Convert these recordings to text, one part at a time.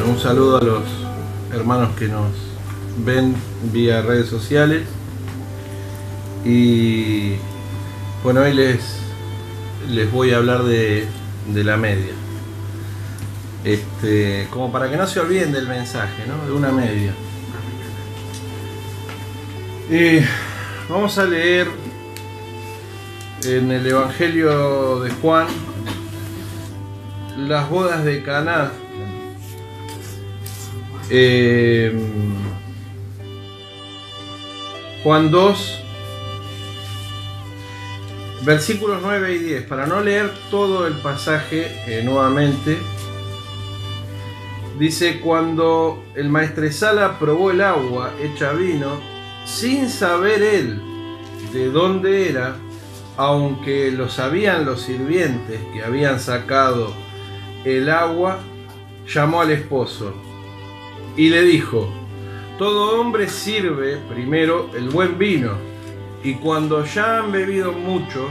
Un saludo a los hermanos que nos ven vía redes sociales. Y bueno, hoy les voy a hablar de la media. Como para que no se olviden del mensaje, ¿no? De una media. Vamos a leer en el Evangelio de Juan las bodas de Caná. Juan 2, versículos 9 y 10. Para no leer todo el pasaje nuevamente, dice: cuando el maestresala probó el agua hecha vino, sin saber él de dónde era, aunque lo sabían los sirvientes que habían sacado el agua, llamó al esposo y le dijo: todo hombre sirve primero el buen vino, y cuando ya han bebido mucho,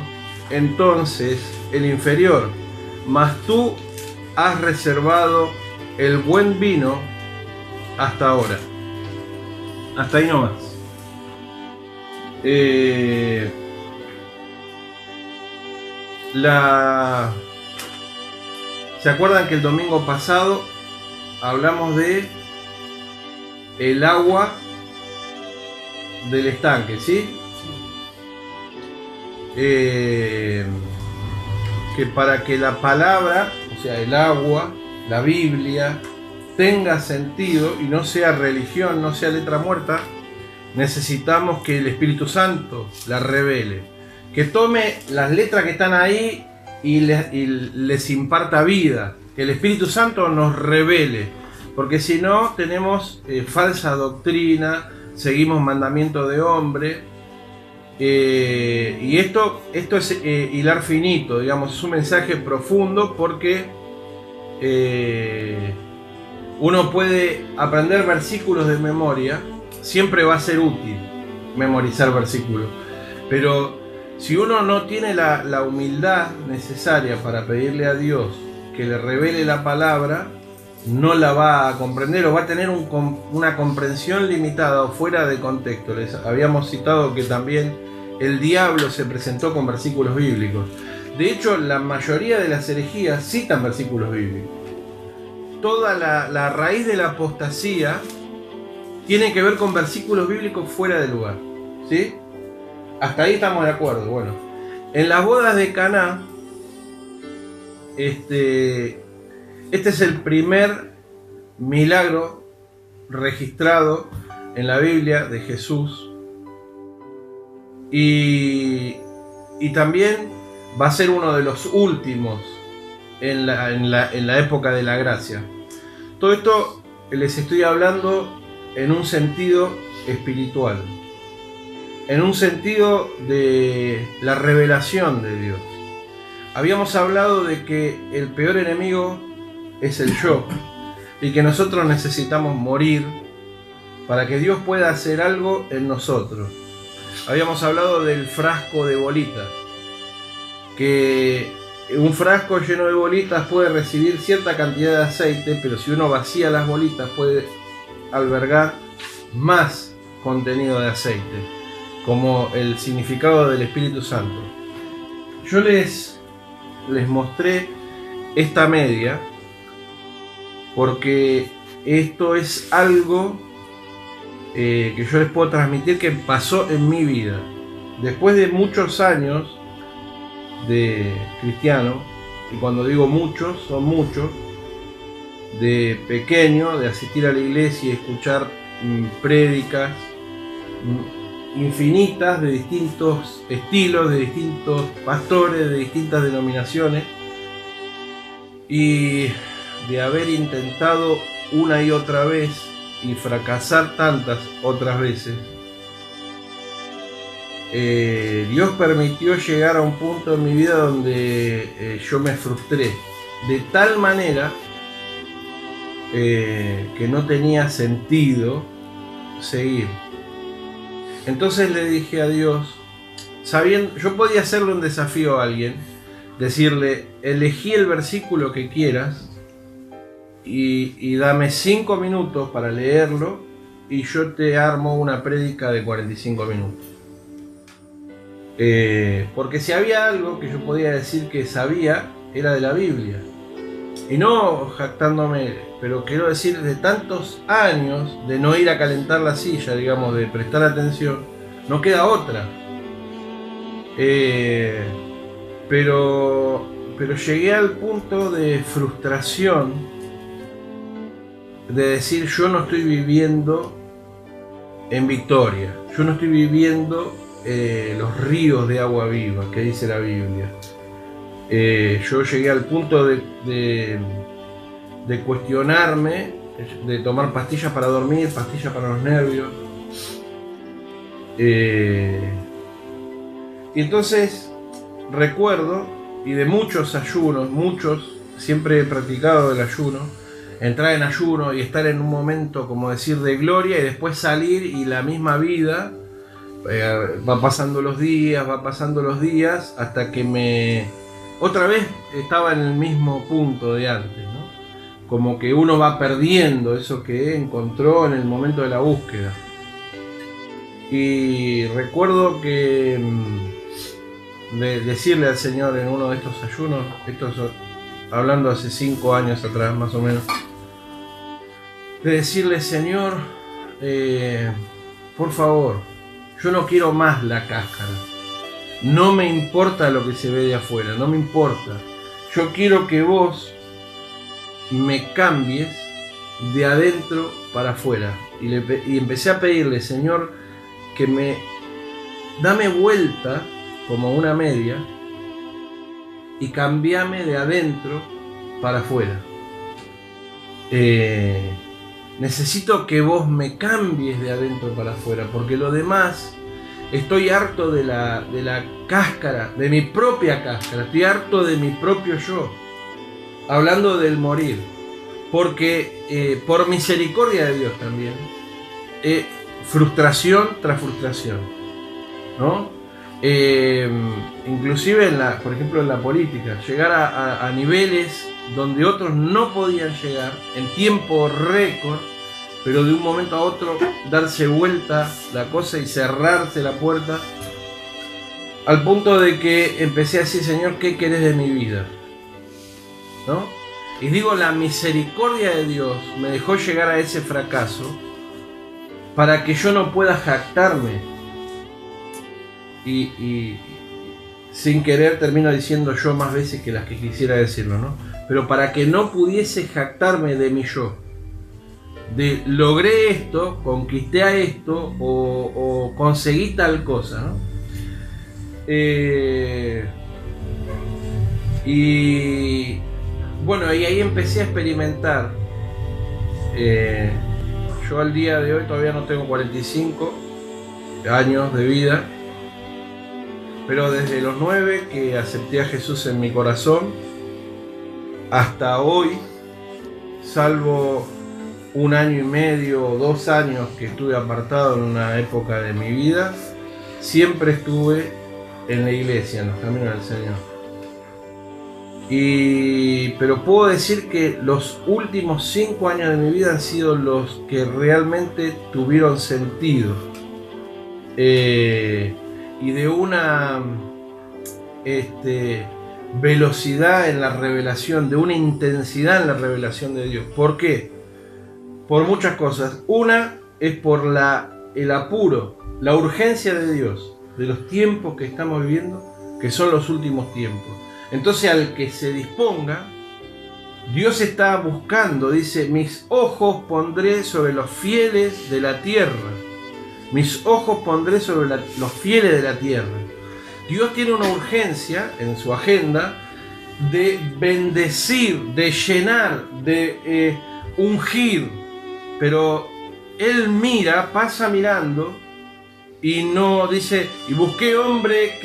entonces el inferior, mas tú has reservado el buen vino hasta ahora. Hasta ahí nomás. ¿Se acuerdan que el domingo pasado hablamos de el agua del estanque, ¿sí? Que para que la palabra, o sea, el agua, la Biblia, tenga sentido y no sea religión, no sea letra muerta, necesitamos que el Espíritu Santo la revele, que tome las letras que están ahí y les imparta vida, que el Espíritu Santo nos revele, porque si no tenemos falsa doctrina, seguimos mandamiento de hombre, y esto es hilar finito, digamos, es un mensaje profundo, porque uno puede aprender versículos de memoria, siempre va a ser útil memorizar versículos, pero si uno no tiene la humildad necesaria para pedirle a Dios que le revele la palabra, no la va a comprender, o va a tener una comprensión limitada o fuera de contexto. Les habíamos citado que también el diablo se presentó con versículos bíblicos. De hecho, la mayoría de las herejías citan versículos bíblicos. Toda la raíz de la apostasía tiene que ver con versículos bíblicos fuera de lugar, ¿sí? Hasta ahí estamos de acuerdo. Bueno, en las bodas de Caná, este es el primer milagro registrado en la Biblia de Jesús, y también va a ser uno de los últimos en la época de la gracia. Todo esto les estoy hablando en un sentido espiritual, en un sentido de la revelación de Dios. Habíamos hablado de que el peor enemigo es el yo, y que nosotros necesitamos morir para que Dios pueda hacer algo en nosotros. Habíamos hablado del frasco de bolitas, que un frasco lleno de bolitas puede recibir cierta cantidad de aceite, pero si uno vacía las bolitas puede albergar más contenido de aceite, como el significado del Espíritu Santo. Yo les mostré esta media porque esto es algo que yo les puedo transmitir que pasó en mi vida. Después de muchos años de cristiano, y cuando digo muchos, son muchos, de pequeño, de asistir a la iglesia y escuchar prédicas infinitas de distintos estilos, de distintos pastores, de distintas denominaciones, y de haber intentado una y otra vez y fracasar tantas otras veces, Dios permitió llegar a un punto en mi vida donde yo me frustré de tal manera que no tenía sentido seguir. Entonces le dije a Dios, sabiendo, yo podía hacerle un desafío a alguien, decirle: elegí el versículo que quieras y dame 5 minutos para leerlo y yo te armo una prédica de 45 minutos. Porque si había algo que yo podía decir que sabía, era de la Biblia. Y no jactándome, pero quiero decir de tantos años de no ir a calentar la silla, digamos, de prestar atención, no queda otra. Pero llegué al punto de frustración de decir, yo no estoy viviendo en victoria, yo no estoy viviendo los ríos de agua viva que dice la Biblia. Yo llegué al punto de cuestionarme, de tomar pastillas para dormir, pastillas para los nervios. Y entonces recuerdo, y de muchos ayunos, siempre he practicado el ayuno, entrar en ayuno y estar en un momento, como decir, de gloria, y después salir y la misma vida va pasando los días, hasta que otra vez estaba en el mismo punto de antes, ¿no? Como que uno va perdiendo eso que encontró en el momento de la búsqueda. Y recuerdo que de decirle al Señor en uno de estos ayunos, hablando hace 5 años atrás más o menos, de decirle, Señor, por favor, yo no quiero más la cáscara. No me importa lo que se ve de afuera, no me importa. Yo quiero que vos me cambies de adentro para afuera. Y empecé a pedirle, Señor, que dame vuelta como una media y cambiame de adentro para afuera. Necesito que vos me cambies de adentro para afuera, porque lo demás... Estoy harto de la cáscara, de mi propia cáscara. Estoy harto de mi propio yo. Hablando del morir. Porque por misericordia de Dios también. Frustración tras frustración, ¿no? Inclusive, por ejemplo, en la política. Llegar a niveles donde otros no podían llegar en tiempo récord. Pero de un momento a otro darse vuelta la cosa y cerrarse la puerta, al punto de que empecé a decir, Señor, ¿qué querés de mi vida? ¿No? Y digo, la misericordia de Dios me dejó llegar a ese fracaso para que yo no pueda jactarme. Y sin querer termino diciendo yo más veces que las que quisiera decirlo, ¿no? Pero para que no pudiese jactarme de mi yo. De logré esto, conquisté a esto o conseguí tal cosa, ¿no? Y bueno, y ahí empecé a experimentar. Yo al día de hoy todavía no tengo 45 años de vida, pero desde los 9 que acepté a Jesús en mi corazón hasta hoy, salvo 1 año y medio o 2 años que estuve apartado en una época de mi vida, siempre estuve en la iglesia, en los caminos del Señor. Pero puedo decir que los últimos 5 años de mi vida han sido los que realmente tuvieron sentido, y de una velocidad en la revelación, de una intensidad en la revelación de Dios. ¿Por qué? Por muchas cosas. Una es por el apuro, la urgencia de Dios, de los tiempos que estamos viviendo, que son los últimos tiempos. Entonces, al que se disponga, Dios está buscando, dice, mis ojos pondré sobre los fieles de la tierra. Mis ojos pondré sobre los fieles de la tierra. Dios tiene una urgencia en su agenda de bendecir, de llenar, de ungir. Pero Él mira, pasa mirando y no dice, y busqué hombre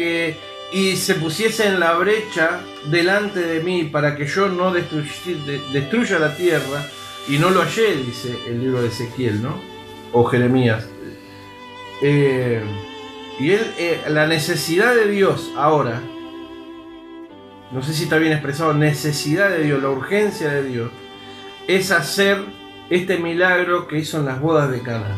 y se pusiese en la brecha delante de mí para que yo no destruya la tierra, y no lo hallé, dice el libro de Ezequiel, ¿no? O Jeremías. Y la necesidad de Dios ahora, no sé si está bien expresado, necesidad de Dios, la urgencia de Dios, es hacer este milagro que hizo en las bodas de Caná.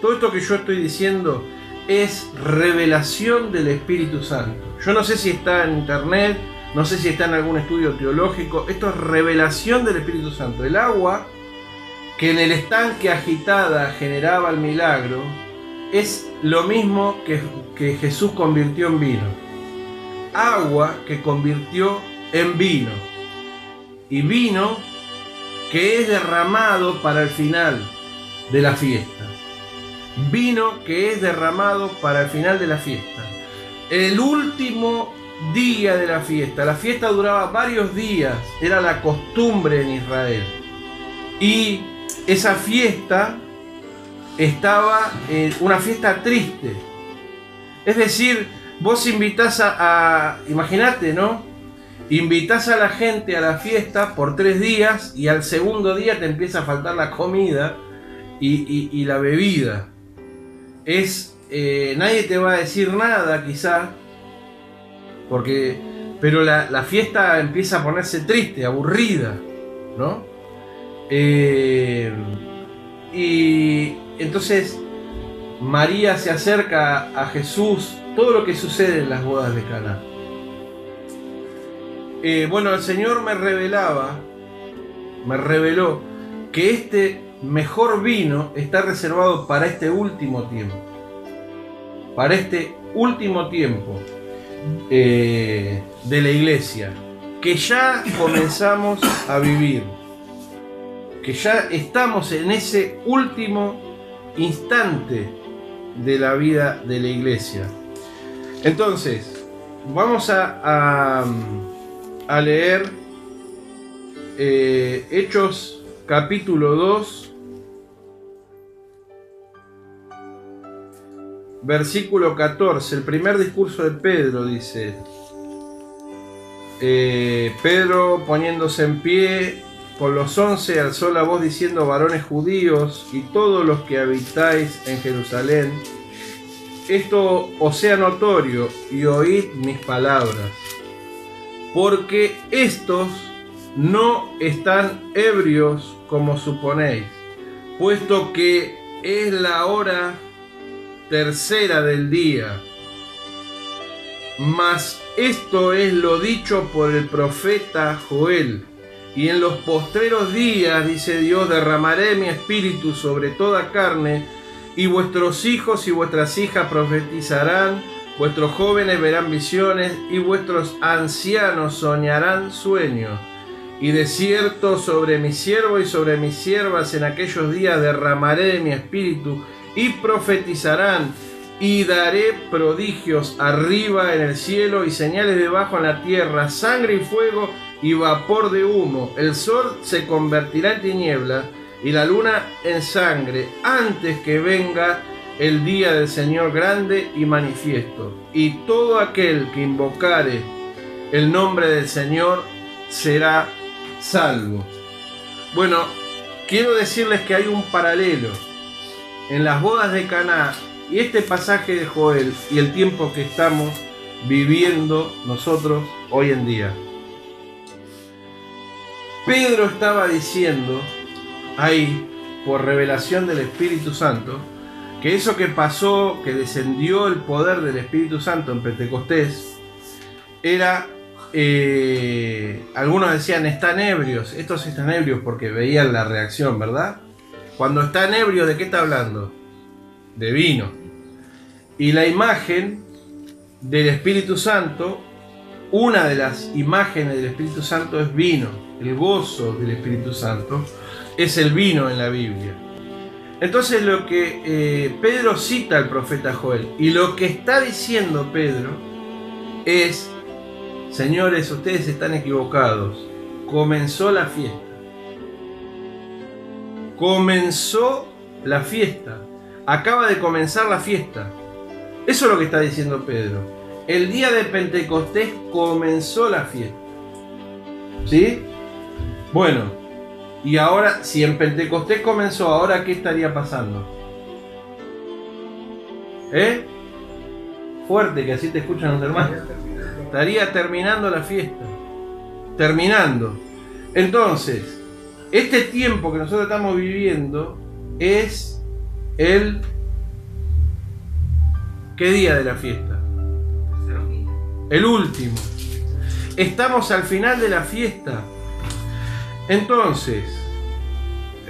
Todo esto que yo estoy diciendo es revelación del Espíritu Santo. Yo no sé si está en internet, no sé si está en algún estudio teológico. Esto es revelación del Espíritu Santo. El agua que en el estanque agitada generaba el milagro es lo mismo que Jesús convirtió en vino. Agua que convirtió en vino. Y vino que es derramado para el final de la fiesta. Vino que es derramado para el final de la fiesta. El último día de la fiesta duraba varios días, era la costumbre en Israel. Y esa fiesta estaba en una fiesta triste. Es decir, vos invitás imagínate, ¿no? Invitás a la gente a la fiesta por 3 días y al segundo día te empieza a faltar la comida y la bebida. Nadie te va a decir nada quizá, pero la fiesta empieza a ponerse triste, aburrida, ¿no? Y entonces María se acerca a Jesús, todo lo que sucede en las bodas de Caná. Bueno, el Señor me reveló que este mejor vino está reservado para este último tiempo. Para este último tiempo de la iglesia, que ya comenzamos a vivir, que ya estamos en ese último instante de la vida de la iglesia. Entonces, vamos a leer Hechos capítulo 2, versículo 14, el primer discurso de Pedro, dice: Pedro, poniéndose en pie con los 11, alzó la voz diciendo: varones judíos y todos los que habitáis en Jerusalén, esto os sea notorio y oíd mis palabras, porque estos no están ebrios como suponéis, puesto que es la hora tercera del día. Mas esto es lo dicho por el profeta Joel: y en los postreros días, dice Dios, derramaré mi espíritu sobre toda carne, y vuestros hijos y vuestras hijas profetizarán, vuestros jóvenes verán visiones, y vuestros ancianos soñarán sueños. Y de cierto sobre mi siervo y sobre mis siervas en aquellos días derramaré de mi espíritu, y profetizarán, y daré prodigios arriba en el cielo y señales debajo en la tierra, sangre y fuego y vapor de humo. El sol se convertirá en tinieblas y la luna en sangre, antes que venga el día del Señor grande y manifiesto. Y todo aquel que invocare el nombre del Señor será salvo. Bueno, quiero decirles que hay un paralelo en las bodas de Caná y este pasaje de Joel y el tiempo que estamos viviendo nosotros hoy en día. Pedro estaba diciendo ahí, por revelación del Espíritu Santo, que eso que pasó, que descendió el poder del Espíritu Santo en Pentecostés, era, algunos decían, están ebrios. Estos están ebrios porque veían la reacción, ¿verdad? Cuando están ebrios, ¿de qué está hablando? De vino. Y la imagen del Espíritu Santo, una de las imágenes del Espíritu Santo es vino. El gozo del Espíritu Santo es el vino en la Biblia. Entonces lo que Pedro cita al profeta Joel, y lo que está diciendo Pedro es: señores, ustedes están equivocados. Comenzó la fiesta. Comenzó la fiesta. Acaba de comenzar la fiesta. Eso es lo que está diciendo Pedro. El día de Pentecostés comenzó la fiesta. ¿Sí? Bueno, y ahora, si en Pentecostés comenzó, ¿ahora qué estaría pasando? Fuerte, que así te escuchan los hermanos. Estaría terminando la fiesta. Terminando. Entonces, Este tiempo que nosotros estamos viviendo es el... ¿Qué día de la fiesta? El último. Estamos al final de la fiesta. Entonces,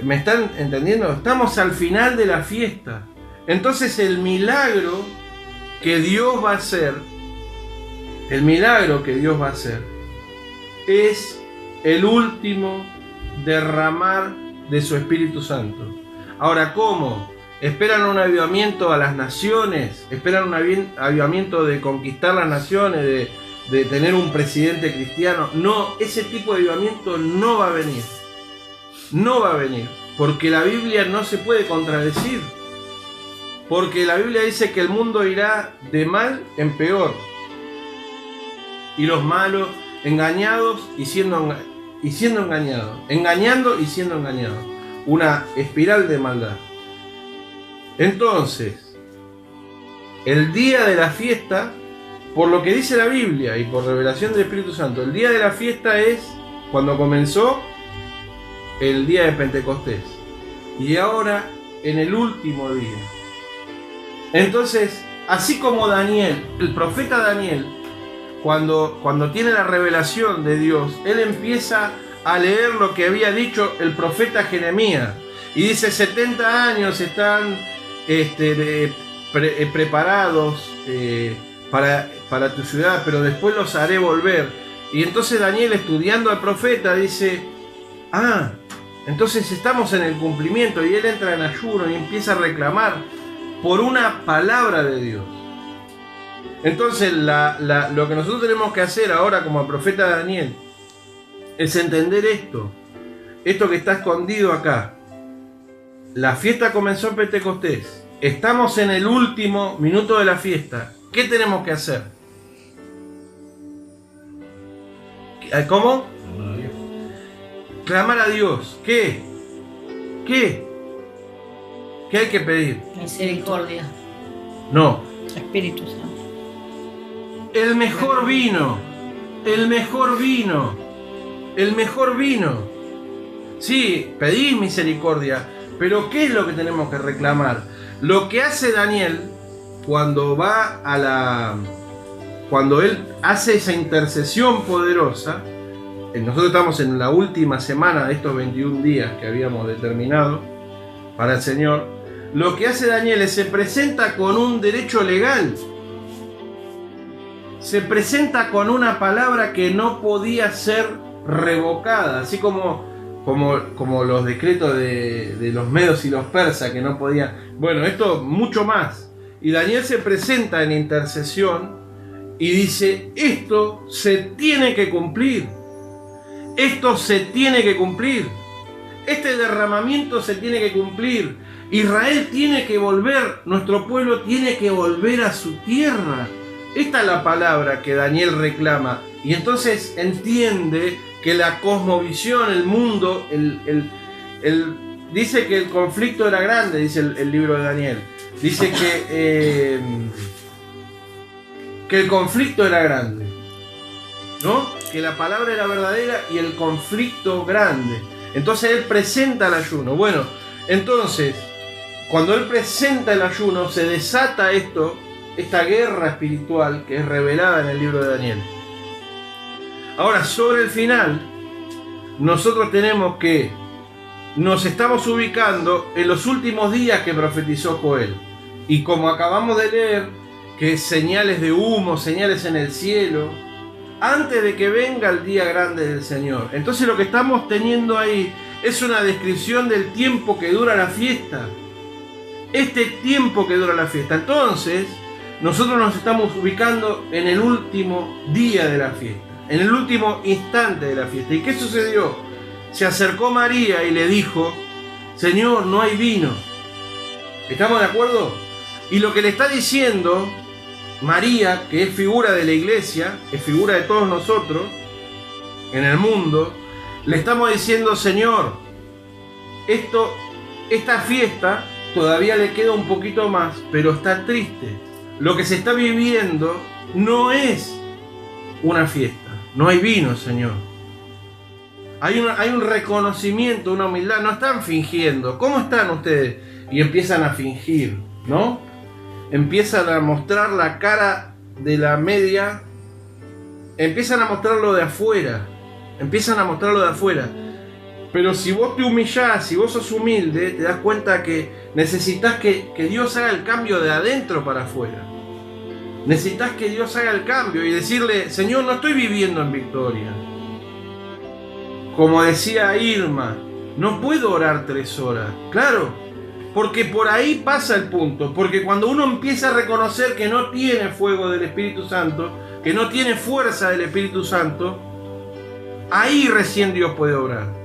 ¿me están entendiendo? Estamos al final de la fiesta. Entonces el milagro que Dios va a hacer, es el último derramar de su Espíritu Santo. Ahora, ¿cómo? ¿Esperan un avivamiento a las naciones? ¿Esperan un avivamiento de conquistar las naciones, de tener un presidente cristiano? No, ese tipo de avivamiento no va a venir. No va a venir, porque la Biblia no se puede contradecir. Porque la Biblia dice que el mundo irá de mal en peor. Y los malos engañados y siendo engañados. Engañando y siendo engañados. Una espiral de maldad. Entonces, el día de la fiesta, por lo que dice la Biblia y por revelación del Espíritu Santo, el día de la fiesta es cuando comenzó el día de Pentecostés. Y ahora en el último día. Entonces, así como Daniel, el profeta Daniel, cuando tiene la revelación de Dios, él empieza a leer lo que había dicho el profeta Jeremías. Y dice, 70 años están preparados para tu ciudad, pero después los haré volver. Y entonces Daniel, estudiando al profeta, dice, entonces estamos en el cumplimiento. Y él entra en ayuno y empieza a reclamar por una palabra de Dios. Entonces lo que nosotros tenemos que hacer ahora como profeta Daniel es entender esto que está escondido acá. La fiesta comenzó en Pentecostés. Estamos en el último minuto de la fiesta. ¿Qué tenemos que hacer? ¿Cómo? Clamar a Dios. ¿Qué? ¿Qué hay que pedir? Misericordia. No. Espíritu Santo. El mejor vino. El mejor vino. El mejor vino. Sí, pedí misericordia. Pero ¿qué es lo que tenemos que reclamar? Lo que hace Daniel cuando él hace esa intercesión poderosa. Nosotros estamos en la última semana de estos 21 días que habíamos determinado para el Señor. Lo que hace Daniel es se presenta con un derecho legal. Se presenta con una palabra que no podía ser revocada, así como los decretos de los medos y los persas que no podían. Bueno, esto mucho más. Y Daniel se presenta en intercesión y dice, esto se tiene que cumplir. Esto se tiene que cumplir. Este derramamiento se tiene que cumplir. Israel tiene que volver, nuestro pueblo tiene que volver a su tierra. Esta es la palabra que Daniel reclama. Y entonces entiende que la cosmovisión, el mundo, dice que el conflicto era grande, dice el libro de Daniel. Dice que el conflicto era grande, ¿no? Que la palabra era verdadera y el conflicto grande. Entonces él presenta el ayuno. Bueno, entonces, cuando él presenta el ayuno, se desata esta guerra espiritual que es revelada en el libro de Daniel. Ahora, sobre el final, nosotros nos estamos ubicando en los últimos días que profetizó Joel. Y como acabamos de leer, que señales de humo, señales en el cielo, antes de que venga el día grande del Señor. Entonces lo que estamos teniendo ahí es una descripción del tiempo que dura la fiesta. Este tiempo que dura la fiesta. Entonces, nosotros nos estamos ubicando en el último día de la fiesta, en el último instante de la fiesta. ¿Y qué sucedió? Se acercó María y le dijo, Señor, no hay vino. ¿Estamos de acuerdo? Y lo que le está diciendo María, que es figura de la iglesia, es figura de todos nosotros en el mundo, le estamos diciendo, Señor, esta fiesta todavía le queda un poquito más, pero está triste. Lo que se está viviendo no es una fiesta, no hay vino, Señor. Hay un reconocimiento, una humildad. No están fingiendo. ¿Cómo están ustedes? Y empiezan a fingir, ¿no? Empiezan a mostrar la cara de la media. Empiezan a mostrarlo de afuera. Empiezan a mostrarlo de afuera. Pero si vos te humillás, si vos sos humilde, te das cuenta que necesitas que Dios haga el cambio de adentro para afuera. Necesitas que Dios haga el cambio y decirle: Señor, no estoy viviendo en victoria. Como decía Irma, no puedo orar 3 horas. Claro, porque por ahí pasa el punto. Porque cuando uno empieza a reconocer que no tiene fuego del Espíritu Santo, que no tiene fuerza del Espíritu Santo, ahí recién Dios puede obrar.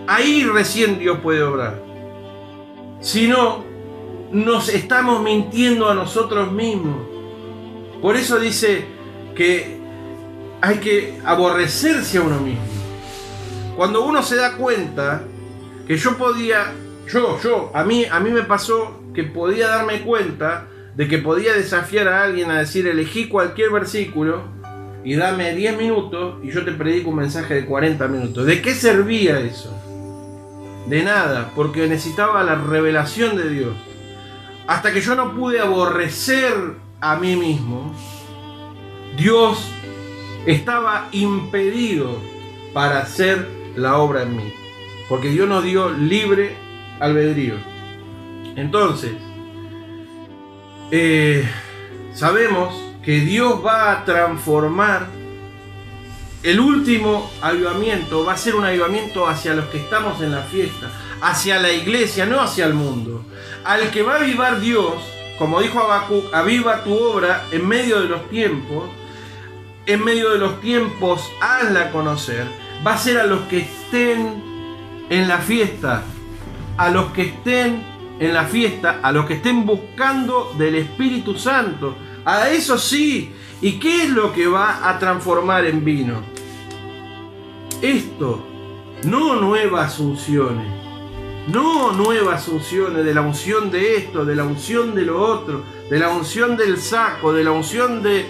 Ahí recién Dios puede obrar. Si no, nos estamos mintiendo a nosotros mismos. Por eso dice que hay que aborrecerse a uno mismo. Cuando uno se da cuenta que a mí me pasó que podía darme cuenta de que podía desafiar a alguien a decir: elegí cualquier versículo y dame 10 minutos y yo te predico un mensaje de 40 minutos. ¿De qué servía eso? De nada, porque necesitaba la revelación de Dios. Hasta que yo no pude aborrecer a mí mismo, Dios estaba impedido para hacer la obra en mí. Porque Dios nos dio libre albedrío. Entonces, sabemos que Dios va a transformar. El último avivamiento va a ser un avivamiento hacia los que estamos en la fiesta, hacia la iglesia, no hacia el mundo. Al que va a avivar Dios, como dijo Habacuc: aviva tu obra en medio de los tiempos, hazla conocer. Va a ser a los que estén en la fiesta, a los que estén en la fiesta, a los que estén buscando del Espíritu Santo. A eso sí. ¿Y qué es lo que va a transformar en vino? Esto, no nuevas unciones. No nuevas unciones de la unción de esto, de la unción de lo otro, de la unción del saco, de la unción de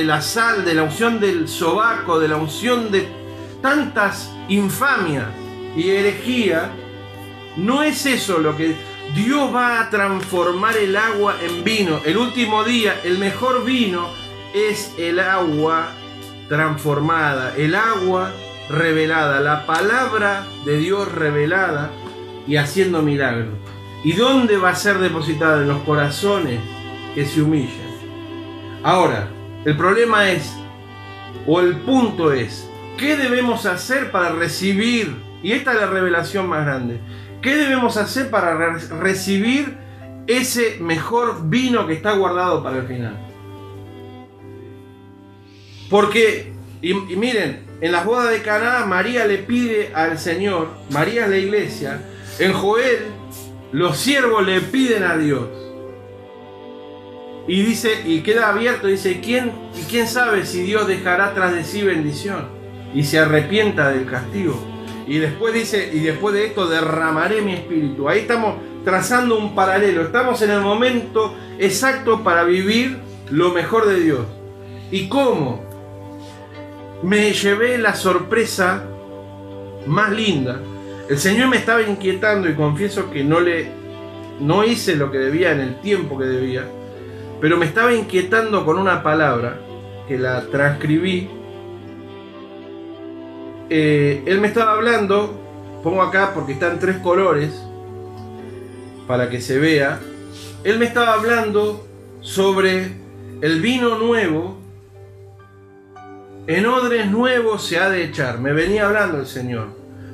la sal, de la unción del sobaco, de la unción de tantas infamias y herejía. No es eso lo que Dios va a transformar el agua en vino. El último día, el mejor vino es el agua transformada, el agua revelada, la palabra de Dios revelada y haciendo milagros. ¿Y dónde va a ser depositada? En los corazones que se humillan. Ahora, el problema es, o el punto es, ¿qué debemos hacer para recibir? Y esta es la revelación más grande. ¿Qué debemos hacer para recibir ese mejor vino que está guardado para el final? Porque, y miren, en las bodas de Caná, María le pide al Señor, María es la iglesia. En Joel, los siervos le piden a Dios. Y dice, y queda abierto, dice: ¿quién sabe si Dios dejará tras de sí bendición y se arrepienta del castigo? Y después dice: y después de esto derramaré mi espíritu. Ahí estamos trazando un paralelo. Estamos en el momento exacto para vivir lo mejor de Dios. ¿Y cómo? Me llevé la sorpresa más linda. El Señor me estaba inquietando y confieso que no hice lo que debía en el tiempo que debía, pero me estaba inquietando con una palabra que la transcribí. Él me estaba hablando, pongo acá porque está en 3 colores para que se vea. Él me estaba hablando sobre el vino nuevo. En odres nuevos se ha de echar. Me venía hablando el Señor.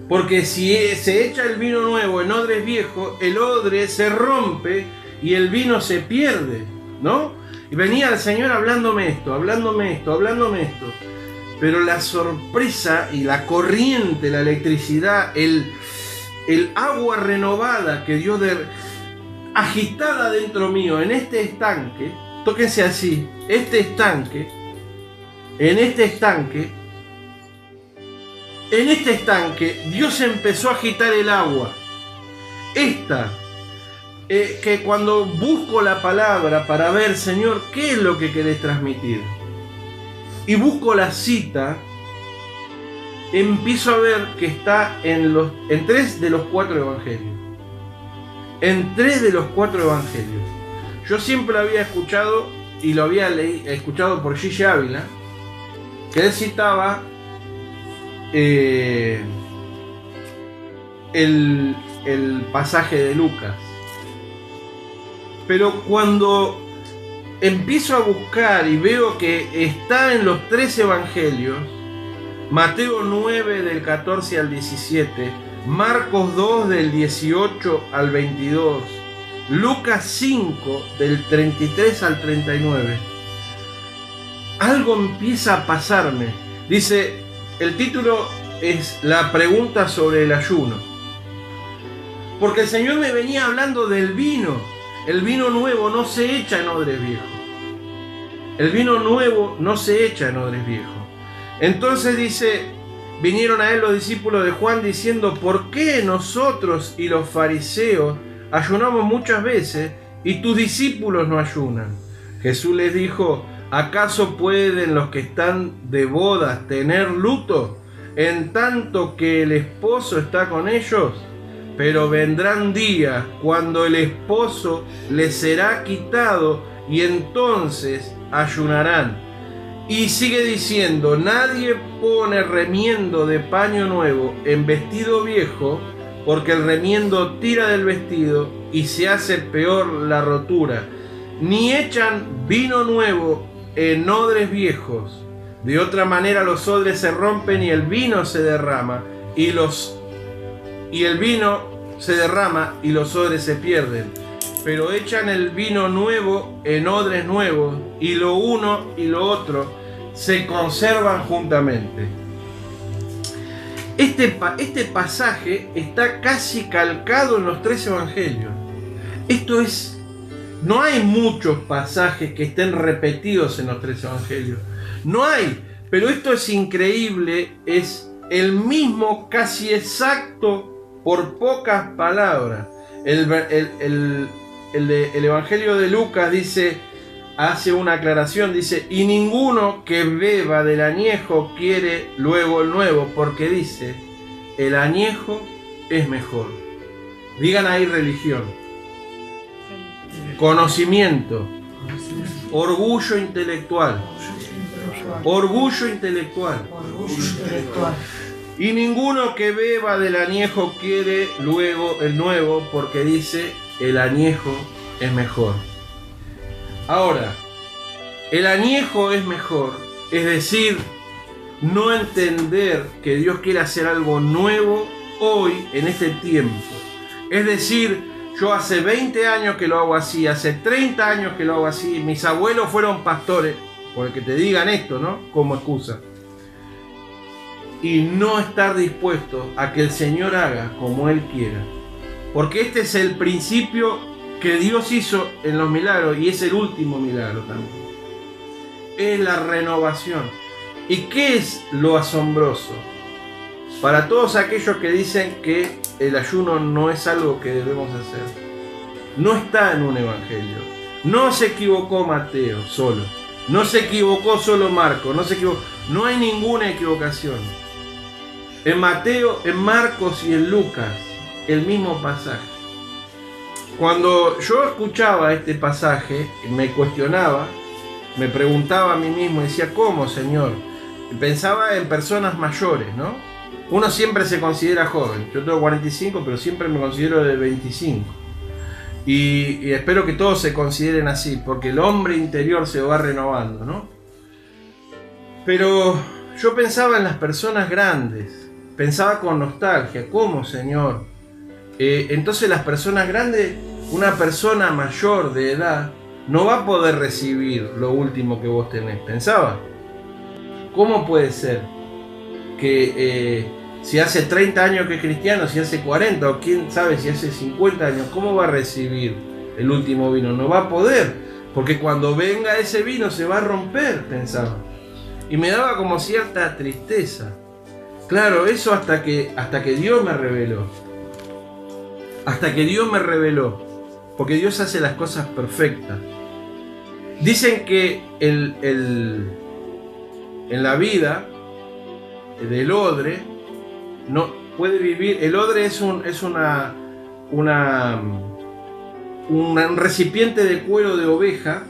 Porque si se echa el vino nuevo en odres viejos, el odre se rompe y el vino se pierde, ¿no? Y venía el Señor hablándome esto. Pero la sorpresa y la corriente, la electricidad, el agua renovada que Dios agitada dentro mío, en este estanque, tóquense así, en este estanque, Dios empezó a agitar el agua. Que cuando busco la palabra para ver, Señor, ¿qué es lo que querés transmitir? Y busco la cita, empiezo a ver que está en 3 de los 4 evangelios. En 3 de los 4 evangelios. Yo siempre lo había escuchado, y lo había escuchado por Gigi Ávila, que él citaba el pasaje de Lucas. Pero cuando empiezo a buscar y veo que está en los 3 evangelios, Mateo 9 del 14 al 17, Marcos 2 del 18 al 22, Lucas 5 del 33 al 39, algo empieza a pasarme. Dice, el título es La pregunta sobre el ayuno. Porque el Señor me venía hablando del vino. El vino nuevo no se echa en odres viejos. El vino nuevo no se echa en odres viejos. Entonces dice, vinieron a él los discípulos de Juan diciendo, ¿por qué nosotros y los fariseos ayunamos muchas veces y tus discípulos no ayunan? Jesús les dijo, ¿acaso pueden los que están de bodas tener luto en tanto que el esposo está con ellos? Pero vendrán días cuando el esposo les será quitado y entonces ayunarán. Y sigue diciendo, nadie pone remiendo de paño nuevo en vestido viejo, porque el remiendo tira del vestido y se hace peor la rotura. Ni echan vino nuevo en odres viejos. De otra manera los odres se rompen y el vino se derrama, y el vino se derrama y los odres se pierden. Pero echan el vino nuevo en odres nuevos, y lo uno y lo otro se conservan juntamente. Este pasaje está casi calcado en los 3 evangelios. No hay muchos pasajes que estén repetidos en los 3 evangelios. No hay, pero esto es increíble, es el mismo, casi exacto, por pocas palabras. El evangelio de Lucas hace una aclaración, dice, y ninguno que beba del añejo quiere luego el nuevo, porque dice, el añejo es mejor. Digan ahí religión, conocimiento, orgullo intelectual. Orgullo intelectual. Y ninguno que beba del añejo quiere luego el nuevo, porque dice, el añejo es mejor. Ahora, el añejo es mejor, es decir, no entender que Dios quiere hacer algo nuevo hoy, en este tiempo. Es decir, yo hace 20 años que lo hago así, hace 30 años que lo hago así, mis abuelos fueron pastores, por el que te digan esto, ¿no? Como excusa. Y no estar dispuesto a que el Señor haga como Él quiera. Porque este es el principio que Dios hizo en los milagros, y es el último milagro también. Es la renovación. ¿Y qué es lo asombroso? Para todos aquellos que dicen que el ayuno no es algo que debemos hacer, no está en un evangelio. No se equivocó Mateo solo. No se equivocó solo Marcos. No hay ninguna equivocación. En Mateo, en Marcos y en Lucas, el mismo pasaje. Cuando yo escuchaba este pasaje, me cuestionaba, me preguntaba a mí mismo, decía, ¿cómo, Señor? Pensaba en personas mayores, ¿no? Uno siempre se considera joven. Yo tengo 45, pero siempre me considero de 25. Y espero que todos se consideren así, porque el hombre interior se va renovando, ¿no? Pero yo pensaba en las personas grandes, pensaba con nostalgia, ¿cómo, Señor? Entonces las personas grandes, una persona mayor de edad, no va a poder recibir lo último que vos tenés. Pensaba, ¿cómo puede ser que si hace 30 años que es cristiano, si hace 40 o quién sabe si hace 50 años, cómo va a recibir el último vino? No va a poder, porque cuando venga ese vino se va a romper, pensaba. Y me daba como cierta tristeza. Claro, eso hasta que Dios me reveló. Hasta que Dios me reveló. Porque Dios hace las cosas perfectas. Dicen que en la vida del odre no puede vivir. El odre es un recipiente de cuero de oveja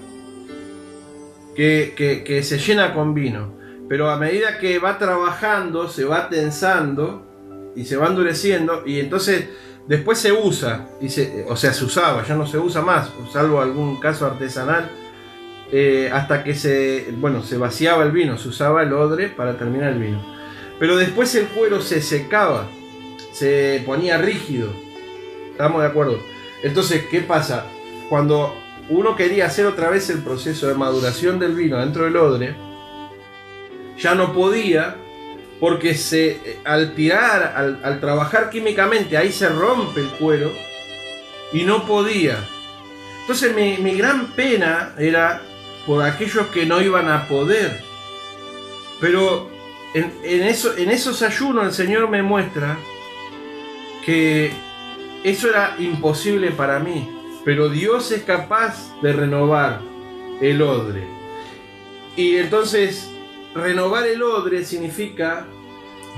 que se llena con vino, pero a medida que va trabajando se va tensando y se va endureciendo, y entonces después se usa, se usaba, ya no se usa más, salvo algún caso artesanal, hasta que se vaciaba el vino, se usaba el odre para terminar el vino. Pero después el cuero se secaba, se ponía rígido. ¿Estamos de acuerdo? Entonces, ¿qué pasa? Cuando uno quería hacer otra vez el proceso de maduración del vino dentro del odre, ya no podía, porque al trabajar químicamente, ahí se rompe el cuero y no podía. Entonces mi gran pena era por aquellos que no iban a poder. Pero en esos ayunos el Señor me muestra que eso era imposible para mí, pero Dios es capaz de renovar el odre. Y entonces renovar el odre significa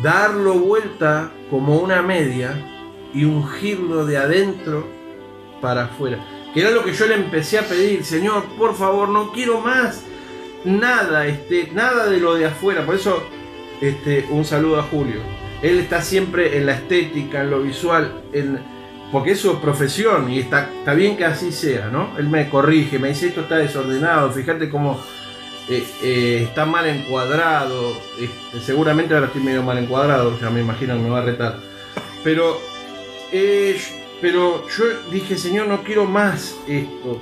darlo vuelta como una media y ungirlo de adentro para afuera, que era lo que yo le empecé a pedir. Señor, por favor, no quiero más nada de lo de afuera. Por eso un saludo a Julio. Él está siempre en la estética, en lo visual, porque es su profesión y está bien que así sea, ¿no? Él me corrige, me dice: esto está desordenado, fíjate cómo está mal encuadrado. Seguramente ahora estoy medio mal encuadrado, ya me imagino que me va a retar. Pero yo dije: Señor, no quiero más esto,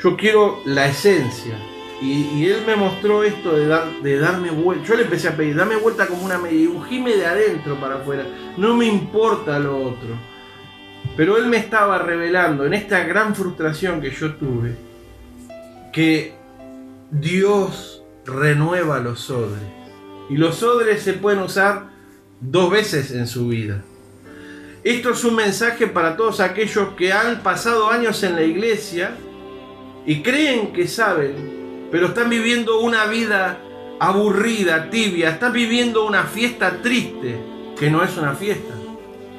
yo quiero la esencia. Y Él me mostró esto de darme vuelta. Yo le empecé a pedir: dame vuelta como una media y ungime de adentro para afuera, no me importa lo otro. Pero Él me estaba revelando en esta gran frustración que yo tuve, que Dios renueva los odres, y los odres se pueden usar 2 veces en su vida. Esto es un mensaje para todos aquellos que han pasado años en la iglesia y creen que saben, pero están viviendo una vida aburrida, tibia, están viviendo una fiesta triste, que no es una fiesta,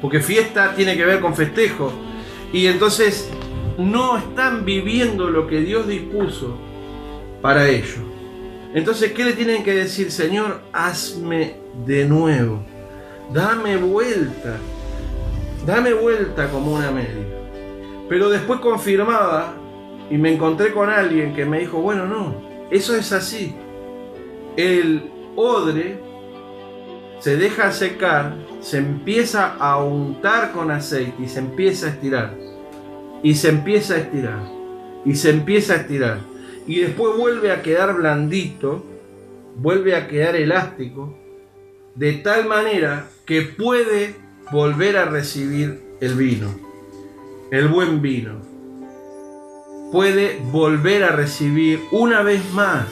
porque fiesta tiene que ver con festejo, y entonces no están viviendo lo que Dios dispuso para ellos. Entonces, ¿qué le tienen que decir? Señor, hazme de nuevo, dame vuelta como una media. Pero después confirmaba, y me encontré con alguien que me dijo: bueno, no, eso es así. El odre se deja secar, se empieza a untar con aceite y se empieza a estirar. Y se empieza a estirar. Y se empieza a estirar. Y después vuelve a quedar blandito, vuelve a quedar elástico, de tal manera que puede volver a recibir el vino, el buen vino. Puede volver a recibir una vez más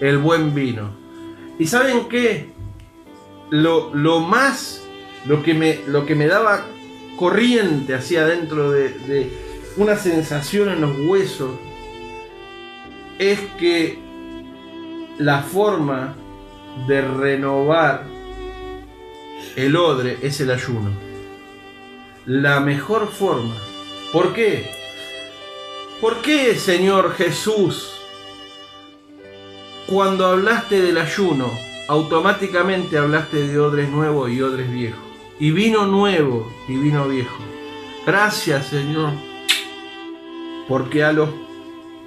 el buen vino. ¿Y saben qué? Lo que me daba corriente hacia adentro de una sensación en los huesos, es que la forma de renovar el odre es el ayuno. La mejor forma. ¿Por qué? ¿Por qué, Señor Jesús, cuando hablaste del ayuno, automáticamente hablaste de odres nuevos y odres viejos? Y vino nuevo y vino viejo. Gracias, Señor, porque a los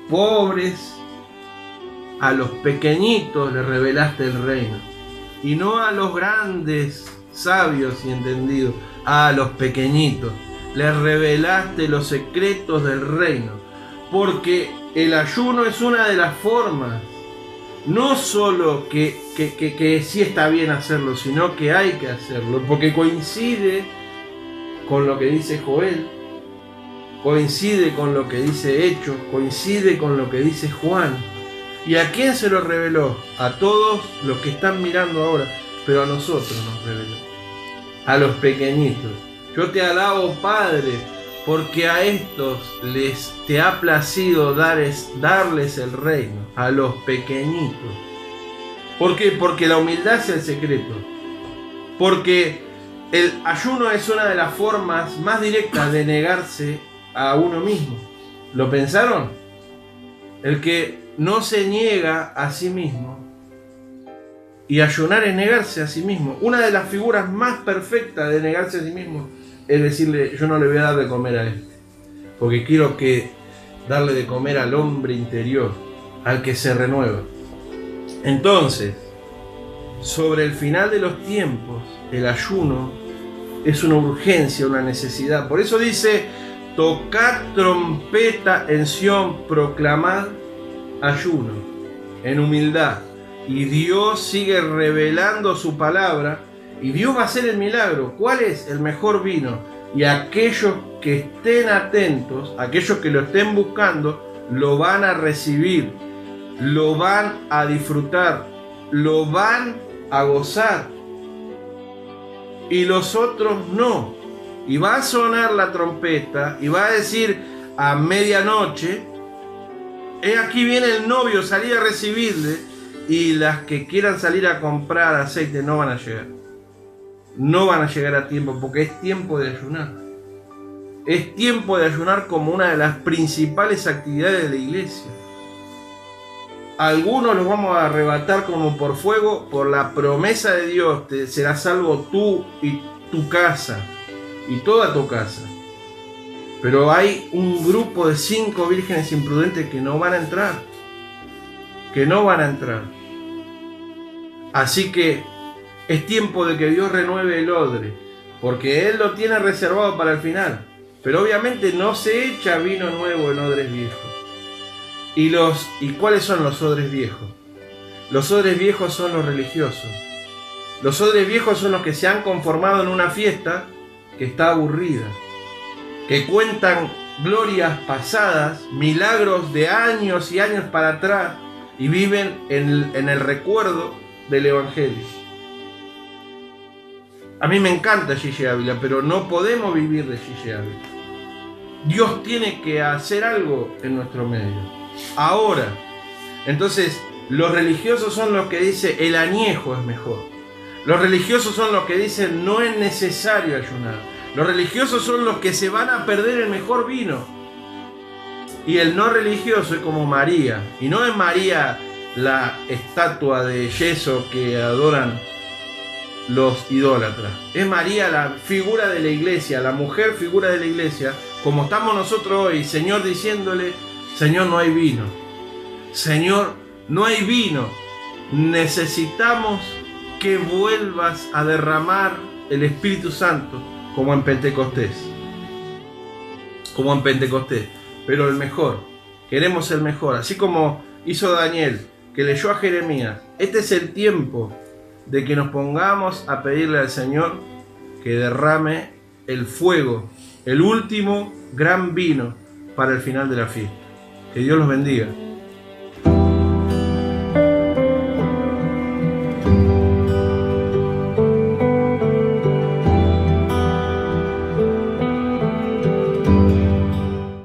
pobres, a los pequeñitos les revelaste el reino, y no a los grandes, sabios y entendidos, a los pequeñitos les revelaste los secretos del reino. Porque el ayuno es una de las formas, no solo que sí está bien hacerlo, sino que hay que hacerlo, porque coincide con lo que dice Joel, coincide con lo que dice Hechos, coincide con lo que dice Juan. ¿Y a quién se lo reveló? A todos los que están mirando ahora, pero a nosotros nos reveló, a los pequeñitos. Yo te alabo, Padre, porque a estos te ha placido darles el reino, a los pequeñitos. ¿Por qué? Porque la humildad es el secreto. Porque el ayuno es una de las formas más directas de negarse a uno mismo. ¿Lo pensaron? El que no se niega a sí mismo. Y ayunar es negarse a sí mismo. Una de las figuras más perfectas de negarse a sí mismo es decirle: yo no le voy a dar de comer a este, porque quiero darle de comer al hombre interior, al que se renueva. Entonces, sobre el final de los tiempos, el ayuno es una urgencia, una necesidad. Por eso dice: tocad trompeta en Sión, proclamad ayuno, en humildad. Y Dios sigue revelando su palabra, y Dios va a hacer el milagro. ¿Cuál es? El mejor vino. Y aquellos que estén atentos, aquellos que lo estén buscando, lo van a recibir, lo van a disfrutar, lo van a gozar. Y los otros no. Y va a sonar la trompeta y va a decir a medianoche: he aquí viene el novio, salid a recibirle. Y las que quieran salir a comprar aceite no van a llegar. No van a llegar a tiempo, porque es tiempo de ayunar. Es tiempo de ayunar como una de las principales actividades de la iglesia. Algunos los vamos a arrebatar como por fuego por la promesa de Dios: te serás salvo tú y tu casa y toda tu casa. Pero hay un grupo de 5 vírgenes imprudentes que no van a entrar. Que no van a entrar. Así que es tiempo de que Dios renueve el odre, porque Él lo tiene reservado para el final. Pero obviamente no se echa vino nuevo en odres viejos. ¿Y cuáles son los odres viejos? Los odres viejos son los religiosos. Los odres viejos son los que se han conformado en una fiesta que está aburrida, que cuentan glorias pasadas, milagros de años y años para atrás, y viven en el recuerdo del Evangelio. A mí me encanta Gigi Ávila, pero no podemos vivir de Gigi Ávila. Dios tiene que hacer algo en nuestro medio, ahora. Entonces, los religiosos son los que dicen el añejo es mejor. Los religiosos son los que dicen no es necesario ayunar. Los religiosos son los que se van a perder el mejor vino. Y el no religioso es como María. Y no es María la estatua de yeso que adoran los idólatras. Es María la figura de la iglesia, la mujer figura de la iglesia, como estamos nosotros hoy, Señor diciéndole: Señor, no hay vino. Señor, no hay vino. Necesitamos que vuelvas a derramar el Espíritu Santo como en Pentecostés. Como en Pentecostés. Pero el mejor. Queremos el mejor. Así como hizo Daniel, que leyó a Jeremías. Este es el tiempo de que nos pongamos a pedirle al Señor que derrame el fuego, el último gran vino para el final de la fiesta. Que Dios los bendiga.